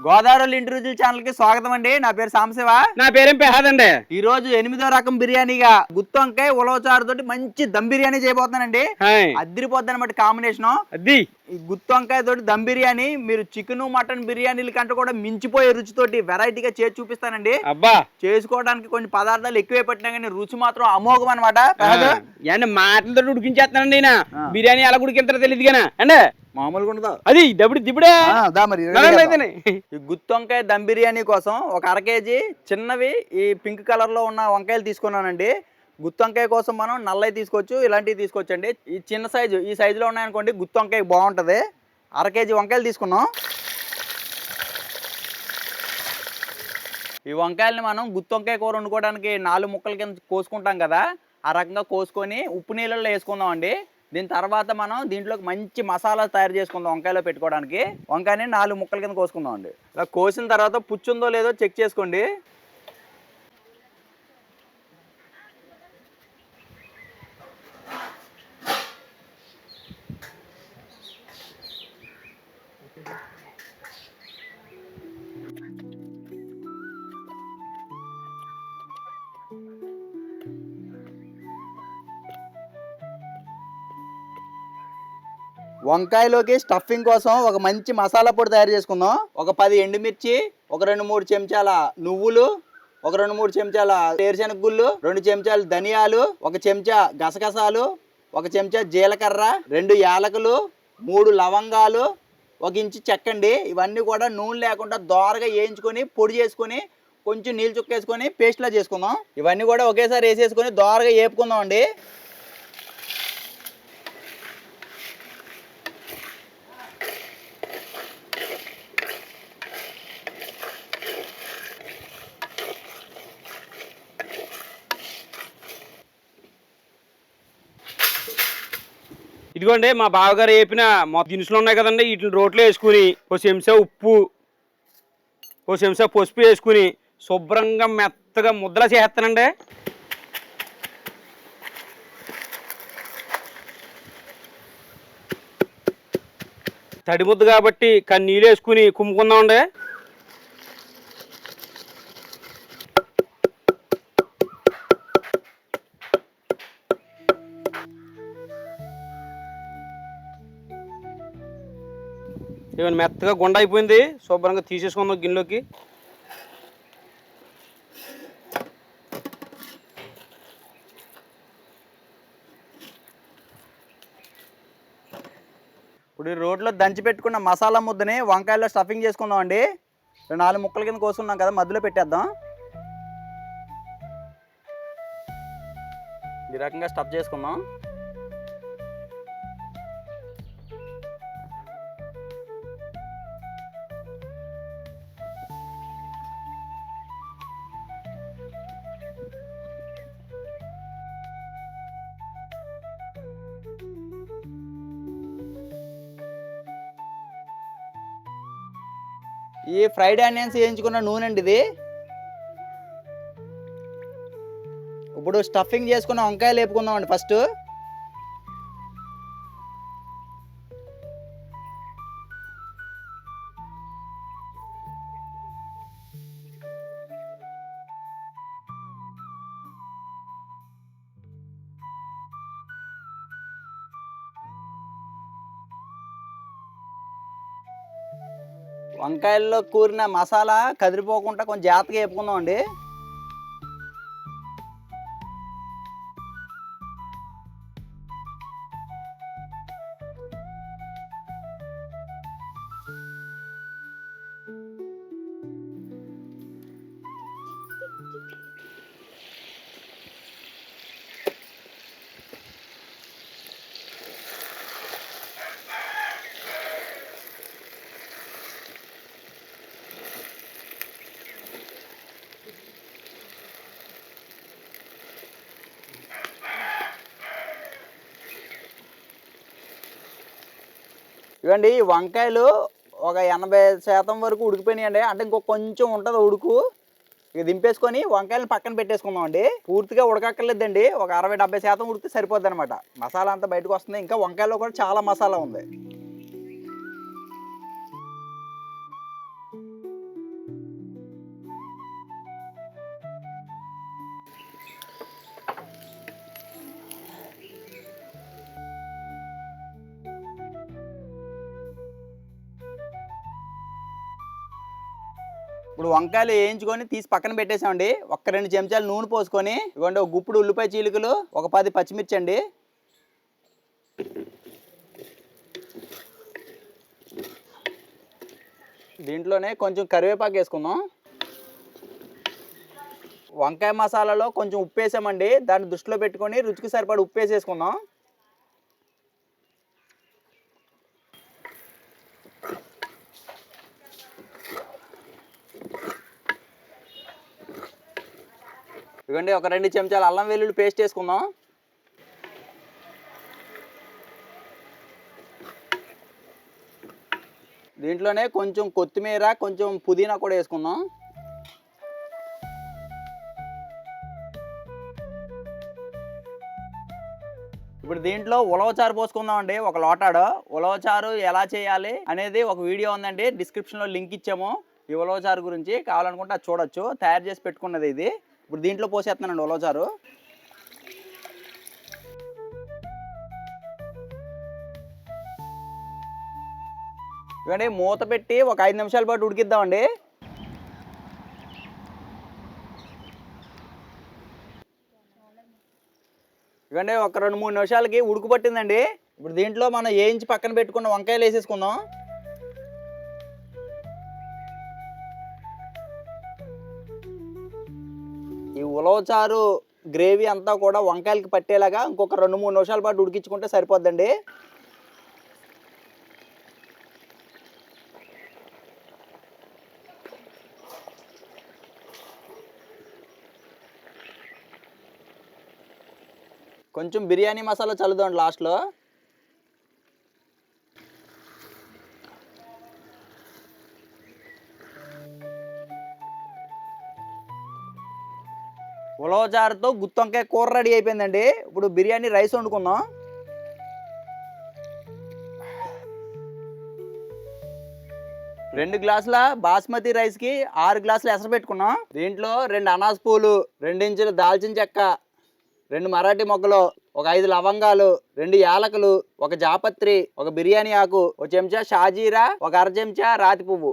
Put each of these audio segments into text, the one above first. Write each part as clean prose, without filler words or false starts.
గోదావరి ఇంటి రుచుల ఛానల్ కి స్వాగతం అండి. నా పేరు సాంబశివ. నా పేరేం పెహాదండి. ఈ రోజు 8వ రకం బిర్యానీగా గుత్తి వంకాయ ఉలవచారు తోటి మంచి దమ్ బిర్యానీ చేయబోతున్నానండి. అదిరిపోద్ది అనమాట కాంబినేషన్. అది ఈ గుత్తి వంకాయ తోటి దమ్ బిర్యానీ మీరు చికెన్ మటన్ బిర్యానీల కంటే కూడా మించిపోయే రుచితోటి వెరైటీగా చేసి చూపిస్తానండి. అబ్బా, చేసుకోవడానికి కొన్ని పదార్థాలు ఎక్కువే పట్టినా కానీ రుచి మాత్రం అమోఘం అనమాట. మాటలతో ఉడికించేస్తానండి. బిర్యానీ ఎలా ఉడికింతారో తెలియదు కానీ అండి మామూలుగా ఉండదు అది దిప్పుడే. ఈ గుత్తి వంకాయ దమ్ బిర్యానీ కోసం ఒక 1/2 కేజీ చిన్నవి ఈ పింక్ కలర్ లో ఉన్న వంకాయలు తీసుకున్నానండి. గుత్తి వంకాయ కోసం మనం నల్లవి తీసుకోవచ్చు, ఇలాంటివి తీసుకోవచ్చండి. ఈ చిన్న సైజు ఈ సైజులో ఉన్నాయనుకోండి గుత్తి వంకాయ బాగుంటుంది. 1/2 కేజీ వంకాయలు తీసుకున్నాం. ఈ వంకాయలని మనం గుత్తి వంకాయ కూర వండుకోవడానికి 4 ముక్కల కింద కోసుకుంటాం కదా, ఆ రకంగా కోసుకొని ఉప్పు నీళ్ళల్లో వేసుకుందాం అండి. దీని తర్వాత మనం దీంట్లోకి మంచి మసాలా తయారు చేసుకుందాం. వంకాయలో పెట్టుకోవడానికి వంకాయని 4 ముక్కల కింద కోసుకుందాం అండి. ఇలా కోసిన తర్వాత పుచ్చుందో లేదో చెక్ చేసుకోండి. వంకాయలోకి స్టఫింగ్ కోసం ఒక మంచి మసాలా పొడి తయారు చేసుకుందాం. ఒక 10 ఎండుమిర్చి, ఒక 2-3 చెంచాల నువ్వులు, ఒక 2-3 చెంచాల వేరుశెనగ గుళ్ళు, 2 చెంచాలు ధనియాలు, 1 చెంచా గసగసాలు, 1 చెంచా జీలకర్ర, 2 యాలకులు, 3 లవంగాలు, 1 ఇంచు చెక్కండి. ఇవన్నీ కూడా నూనె లేకుండా దోరగా వేయించుకొని పొడి చేసుకొని కొంచెం నీళ్ళు చుక్కేసుకొని పేస్ట్లా చేసుకుందాం. ఇవన్నీ కూడా ఒకేసారి వేసేసుకొని దోరగా వేపుకుందాం అండి. ఇదిగోండి మా బావగారు వేపిన మా దినుసులు ఉన్నాయి కదండి, వీటిని రోట్లో వేసుకుని ఓ చెంచా ఉప్పు, ఓ చెంచా పసుపు వేసుకుని శుభ్రంగా మెత్తగా ముద్దలా చేస్తానండి. తడి ముద్ద కాబట్టి నీళ్ళు వేసుకుని కుమ్ముకుందామండి. ఇవన్నీ మెత్తగా గుండ అయిపోయింది. శుభ్రంగా తీసేసుకుందాం గిన్నెలోకి. ఇప్పుడు ఈ రోట్లో దంచి పెట్టుకున్న మసాలా ముద్దని వంకాయలో స్టఫింగ్ చేసుకుందాం అండి. 4 ముక్కల కింద కోసుకున్నాం కదా, మధ్యలో పెట్టేద్దాం. ఈ రకంగా స్టఫ్ చేసుకుందాం. ఈ ఫ్రైడ్ ఆనియన్స్ వేయించుకున్న నూనె అండి ఇది. ఇప్పుడు స్టఫింగ్ చేసుకున్న వంకాయలు వేపుకుందాం అండి. ఫస్ట్ వంకాయల్లో కూరిన మసాలా కదిరిపోకుండా కొంచెం జాగ్రత్తగా వేపుకుందాం అండి. ఇవ్వండి వంకాయలు ఒక 80% వరకు ఉడికిపోయినాయండి. అంటే ఇంకో కొంచెం ఉంటుంది ఉడుకు. ఇక దింపేసుకొని వంకాయలను పక్కన పెట్టేసుకుందాం అండి. పూర్తిగా ఉడకక్కర్లేదండి, ఒక 60-70% ఉడికితే సరిపోద్ది అనమాట. మసాలా అంతా బయటకు వస్తుంది. ఇంకా వంకాయలో కూడా చాలా మసాలా ఉంది. ఇప్పుడు వంకాయలు వేయించుకొని తీసి పక్కన పెట్టేసామండి. ఒక్క 2 చెంచాలు నూనె పోసుకొని ఇవ్వండి, ఒక గుప్పుడు ఉల్లిపాయ చీలికలు, ఒక 10 పచ్చిమిర్చి అండి. దీంట్లోనే కొంచెం కరివేపాకు వేసుకుందాం. వంకాయ మసాలాలో కొంచెం ఉప్పు వేసామండి, దాన్ని దృష్టిలో పెట్టుకొని రుచికి సరిపడి ఉప్పు వేసేసుకుందాం. ఇవ్వండి, ఒక 2 చెంచాలు అల్లం వెల్లుల్లి పేస్ట్ వేసుకుందాం. దీంట్లోనే కొంచెం కొత్తిమీర, కొంచెం పుదీనా కూడా వేసుకుందాం. ఇప్పుడు దీంట్లో ఉలవచారు పోసుకుందాం అండి, ఒక లోటాడు. ఉలవచారు ఎలా చేయాలి అనేది ఒక వీడియో ఉందండి, డిస్క్రిప్షన్లో లింక్ ఇచ్చాము. ఈ ఉలవచారు గురించి కావాలనుకుంటే అది చూడొచ్చు, తయారు చేసి పెట్టుకున్నది ఇది. ఇప్పుడు దీంట్లో పోసేస్తున్నానండి ఉలవచారు. ఇవన్నీ మూత పెట్టి ఒక 5 నిమిషాల పాటు ఉడికిద్దామండి. ఇవన్నీ ఒక 2-3 నిమిషాలకి ఉడుకు పట్టిందండి. ఇప్పుడు దీంట్లో మనం వేయించి పక్కన పెట్టుకున్న వంకాయలు వేసేసుకుందాం. ఈ ఉలవచారు గ్రేవీ అంతా కూడా వంకాయలకి పట్టేలాగా ఇంకొక 2-3 నిమిషాల పాటు ఉడికించుకుంటే సరిపోద్దండి. కొంచెం బిర్యానీ మసాలా చల్లుదాం లాస్ట్లో. ఉలవచారుతో గుత్తొంకాయ కూర రెడీ అయిపోయిందండి. ఇప్పుడు బిర్యానీ రైస్ వండుకుందాం. రెండు గ్లాసుల బాస్మతి రైస్కి 6 గ్లాసులు ఎసరు పెట్టుకున్నాం. దీంట్లో 2 అనాస పూలు, 2 ఇంచుల దాల్చిన చెక్క, 2 మరాఠీ మొగ్గలు, ఒక 5 లవంగాలు, 2 యాలకులు, ఒక జాపత్రి, ఒక బిర్యానీ ఆకు, ఒక చెంచా షాజీరా, ఒక అర చెంచా రాతి పువ్వు,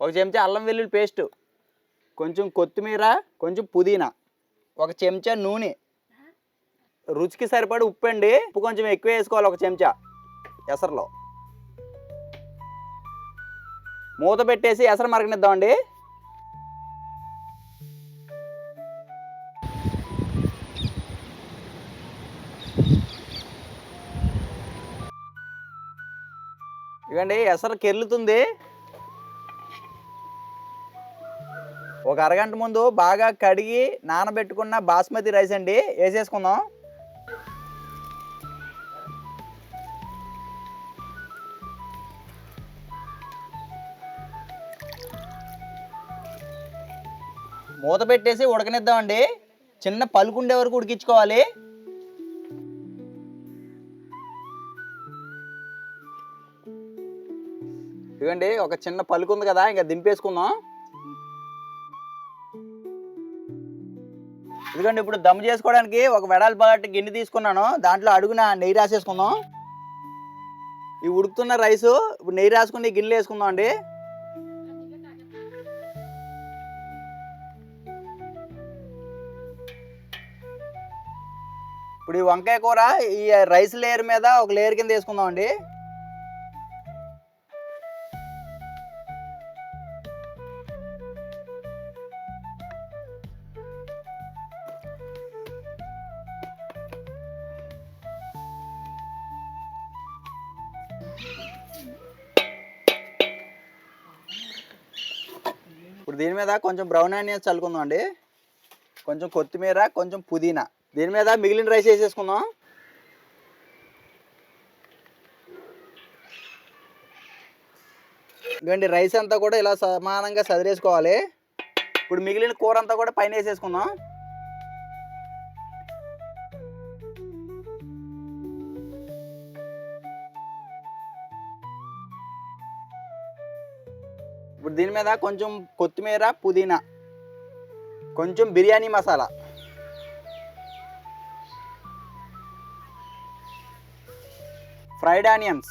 ఒక చెంచా అల్లం వెల్లుల్లి పేస్టు, కొంచెం కొత్తిమీర, కొంచెం పుదీనా, ఒక చెంచా నూనె, రుచికి సరిపడి ఉప్పు అండి. ఉప్పు కొంచెం ఎక్కువ వేసుకోవాలి, ఒక చెంచా ఎసరులో. మూత పెట్టేసి ఎసరు మరగనిద్దామండి. ఇవ్వండి, ఎసరు కెర్లుతుంది. ఒక అరగంట ముందు బాగా కడిగి నానబెట్టుకున్న బాస్మతి రైస్ అండి వేసేసుకుందాం. మూత పెట్టేసి ఉడకనిద్దామండి. చిన్న పలుకుండే వరకు ఉడికించుకోవాలి. ఇవ్వండి, ఒక చిన్న పలుకు ఉంది కదా, ఇంకా దింపేసుకుందాం. ఇదిగోండి, ఇప్పుడు దమ్ చేసుకోవడానికి ఒక వెడల్పాటి గిన్నె తీసుకున్నాను. దాంట్లో అడుగున నెయ్యి రాసేసుకుందాం. ఈ ఉడుకుతున్న రైసు ఇప్పుడు నెయ్యి రాసుకుని గిన్నెలు వేసుకుందాం అండి. ఇప్పుడు ఈ వంకాయ కూర ఈ రైస్ లేయర్ మీద ఒక లేయర్ కింద వేసుకుందాం అండి. ఇప్పుడు దీని మీద కొంచెం బ్రౌన్ ఆనియన్స్ చల్లుకుందాం అండి, కొంచెం కొత్తిమీర, కొంచెం పుదీనా. దీని మీద మిగిలిన రైస్ వేసేసుకుందాం. ఇదిగోండి, రైస్ అంతా కూడా ఇలా సమానంగా సదిరేసుకోవాలి. ఇప్పుడు మిగిలిన కూర అంతా కూడా పైన వేసేసుకుందాం. ఇప్పుడు దీని మీద కొంచెం కొత్తిమీర, పుదీనా, కొంచెం బిర్యానీ మసాలా, ఫ్రైడ్ ఆనియన్స్,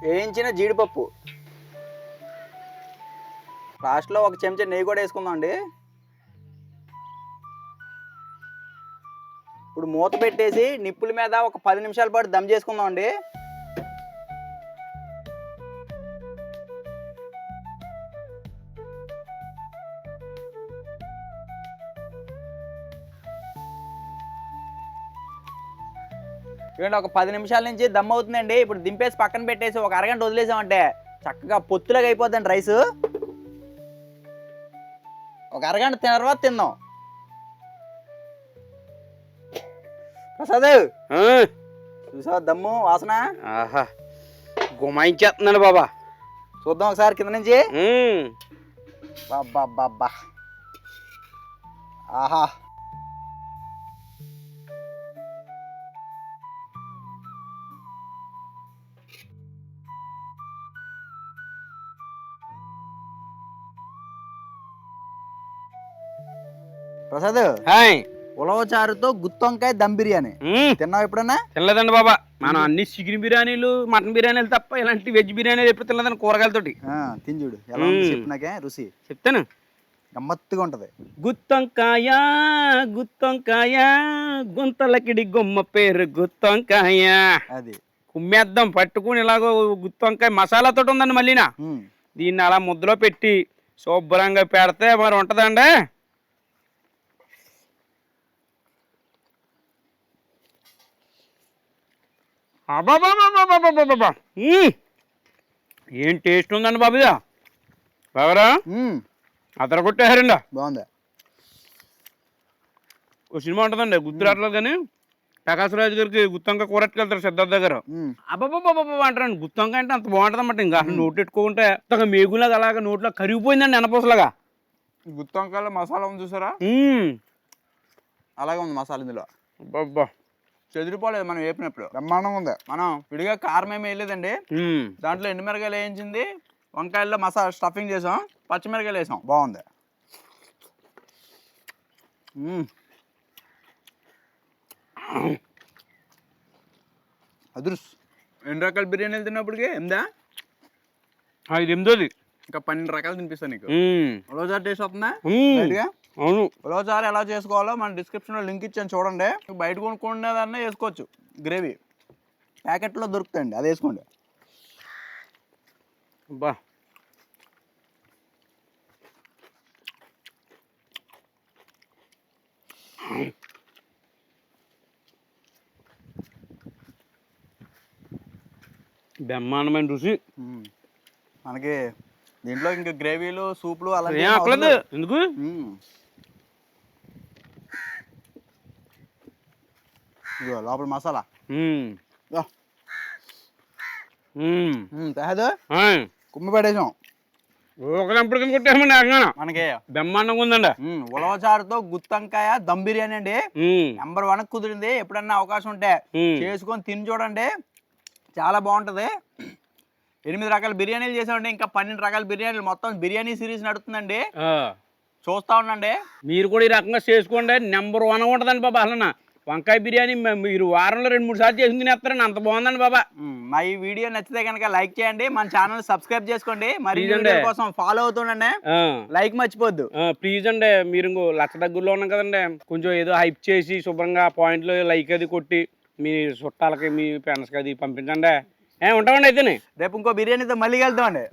వేయించిన జీడిపప్పు. లాస్ట్లో ఒక చెంచా నెయ్యి కూడా వేసుకుందాం అండి. ఇప్పుడు మూత పెట్టేసి నిప్పుల మీద ఒక 10 నిమిషాల పాటు దమ్ చేసుకుందాం అండి. చూడండి, ఒక 10 నిమిషాల నుంచి దమ్ అవుతుందండి. ఇప్పుడు దింపేసి పక్కన పెట్టేసి ఒక అరగంట వదిలేసామంటే చక్కగా పొత్తులాగా అయిపోద్దండి రైస్. ఒక అరగంట తర్వాత తిందాం. ప్రసాద్ చూసావా దమ్ము వాసన? ఆహా, గుమాయించేస్తున్నాను బాబా. చూద్దాం ఒకసారి కింద నుంచి. బాబా బాబా, ఆహా. ప్రసాద్, ఉలవచారుతో గుత్తొంకాయ దమ్ బిర్యానీ తిన్నావు ఎప్పుడన్నా? తినలేదండి బాబా. మనం అన్ని చికెన్ బిర్యానీలు, మటన్ బిర్యానీలు తప్ప ఇలాంటి వెజ్ బిర్యానీలు ఎప్పుడు తినలేదండి కూరగాయలతోటి. తిని చూడు ఎలా ఉంది చెప్పు నాకే రుచి. చెప్తాను, గమ్మత్తుగా ఉంటది. గుత్తొంకాయ గుత్తొంకాయ గుంతలకిడి గుమ్మ పేరు గుత్తొంకాయ. అది కుమ్మేద్దాం పట్టుకుని ఇలాగో గుత్తొంకాయ మసాలాతోటి ఉందండి మళ్ళీనా. దీన్ని అలా ముద్దలో పెట్టి శుభ్రంగా పెడితే మరి ఉంటుందండి. అబాబాబాబాబాబాబా, ఏం టేస్ట్ ఉందండి బాబు. ఇదా బాబరా అతను కొట్టేశారండి. బాగుంది. ఓ సినిమా ఉంటుందండి గుర్తు రావట్లేదు కానీ, ప్రకాశ్ రాజు గారికి గుత్తొంకాయ కూరట్టుకెళ్తారు సిద్ధార్థ దగ్గర. అబ్బాబాబాబా అంటారండి. గుత్తొంకాయ అంటే అంత బాగుంటుంది అన్నమాట. ఇంకా నోటు పెట్టుకుంటే అంతగా మేగులాగా అలాగా నోట్లో కరిగిపోయిందండి ఎనపూసలాగా. గుత్తొంకాయలో మసాలా ఉంది చూసారా, అలాగే ఉంది మసాలా ఇందులో. అబ్బా, చెదిరిపోలేదు మనం వేపినప్పుడు. బ్రహ్మాండంగా ఉంది. మనం విడిగా కారం ఏమి వేయలేదండి. దాంట్లో ఎండుమిరకాయలు వేయించింది, వంకాయల్లో మసాలా స్టఫింగ్ చేసాం, పచ్చిమిరకాయలు వేసాం. బాగుంది. అదృష్ 2 రకాల బిర్యానీలు తిన్నప్పటికీ ఎందా 8ది ఇంకా 12 రకాలు తినిపిస్తాను నీకు. ఉలవచారు టేస్ట్ వస్తుందా? అవును. ఉలవచారు ఎలా చేసుకోవాలో మన డిస్క్రిప్షన్లో లింక్ ఇచ్చాను చూడండి. బయట కొనుక్కునేదాన్ని వేసుకోవచ్చు. గ్రేవీ ప్యాకెట్లో దొరుకుతాయండి, అది వేసుకోండి. అబ్బా, బ్రహ్మాండమైన రుచి. మనకి దీంట్లో ఇంకా గ్రేవీలు, సూపులు అలా ఎందుకు. ఇదిగో లోపల మసాలా. కుమ్మి పడేసాం. ఒకప్పుడు కొట్టేమండి. మనకి బ్రహ్మాండంగా ఉందండి. ఉలవచారుతో గుత్తొంకాయ దమ్ బిర్యానీ అండి. నెంబర్ 1 కుదిరింది. ఎప్పుడన్నా అవకాశం ఉంటే చేసుకొని తిని చూడండి, చాలా బాగుంటది. 8 రకాల బిర్యానీలు చేసామండి. ఇంకా 12 రకాల బిర్యానీలు. మొత్తం బిర్యానీ సిరీస్ నడుతుందండి, చూస్తా ఉండండి. మీరు కూడా ఈ రకంగా చేసుకోండి. నెంబర్ 1 ఉంటుందండి బాబా. అసలు వంకాయ బిర్యానీ మీరు వారంలో 2-3 సార్లు చేసి తినేస్తారండి, అంత బాగుందండి బాబా. మా ఈ వీడియో నచ్చితే కనుక లైక్ చేయండి, మన ఛానల్ సబ్స్క్రైబ్ చేసుకోండి, మరి కోసం ఫాలో అవుతుండండి, లైక్ మర్చిపోద్దు ప్లీజ్ అండి. మీరు ఇంకో లక్ష దగ్గరలో ఉన్నాం కదండి, కొంచెం ఏదో హైప్ చేసి శుభ్రంగా పాయింట్లో లైక్ అది కొట్టి మీ చుట్టాలకి మీ ఫ్రెండ్స్కి అది పంపించండి. ఉంటామండి. అయితేనే రేపు ఇంకో బిర్యానీతో మళ్ళీ వెళ్తామండి.